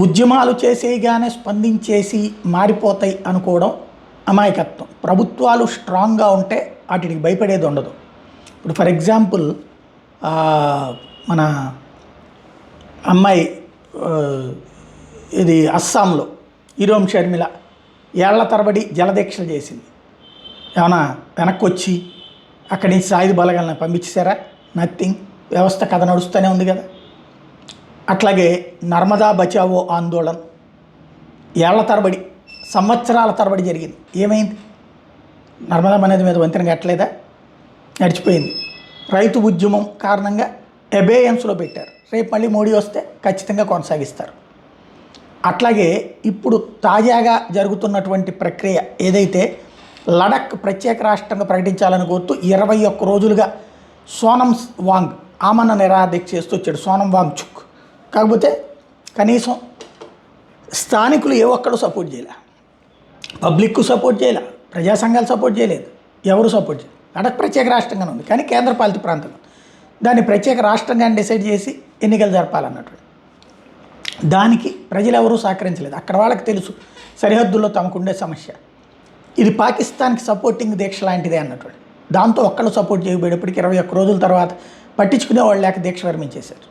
ఉద్యమాలు చేసేయగానే స్పందించేసి మారిపోతాయి అనుకోవడం అమాయకత్వం. ప్రభుత్వాలు స్ట్రాంగ్గా ఉంటే వాటికి భయపడేది ఉండదు. ఇప్పుడు ఫర్ ఎగ్జాంపుల్ మన అమ్మాయి ఇది అస్సాంలో ఈరోమ్ షర్మిల ఏళ్ల తరబడి జలదీక్షలు చేసింది. ఏమైనా వెనక్కి వచ్చి అక్కడి నుంచి సాయుధ బలగాలను పంపించేశారా? నథింగ్. వ్యవస్థ కథ నడుస్తూనే ఉంది కదా. అట్లాగే నర్మదా బచావో ఆందోళన ఏళ్ల తరబడి సంవత్సరాల తరబడి జరిగింది. ఏమైంది? నర్మదా నది మీద వంతెన కట్టలేదా? నడిచిపోయింది. రైతు ఉద్యమం కారణంగా అబేయన్స్లో పెట్టారు. రేపు మళ్ళీ మోడీ వస్తే ఖచ్చితంగా కొనసాగిస్తారు. అట్లాగే ఇప్పుడు తాజాగా జరుగుతున్నటువంటి ప్రక్రియ ఏదైతే లడఖ్ ప్రత్యేక రాష్ట్రంగా ప్రకటించాలని కోరుతూ 21 రోజులుగా సోనం వాంగ్ ఆమరణ నిరాదీక్ష చేస్తూ వచ్చాడు. సోనం వాంగ్ చుక్. కాకపోతే కనీసం స్థానికులు ఏ ఒక్కడు సపోర్ట్ చేయలే, పబ్లిక్ సపోర్ట్ చేయలే, ప్రజా సంఘాలు సపోర్ట్ చేయలేదు, ఎవరు సపోర్ట్ చేయలేదు. లడఖ్ ప్రత్యేక రాష్ట్రంగానే ఉంది, కానీ కేంద్రపాలిత ప్రాంతంలో దాన్ని ప్రత్యేక రాష్ట్రంగా డిసైడ్ చేసి ఎన్నికలు జరపాలన్నట్టు. దానికి ప్రజలు ఎవరూ సహకరించలేదు. అక్కడ వాళ్ళకి తెలుసు సరిహద్దుల్లో తమకుండే సమస్య. ఇది పాకిస్తాన్కి సపోర్టింగ్ దీక్ష లాంటిదే అన్నట్టు. దాంతో ఒక్కళ్ళు సపోర్ట్ చేయబోయేటప్పటికి 21 రోజుల తర్వాత పట్టించుకునే వాళ్ళు లేక దీక్ష విరమించేశారు.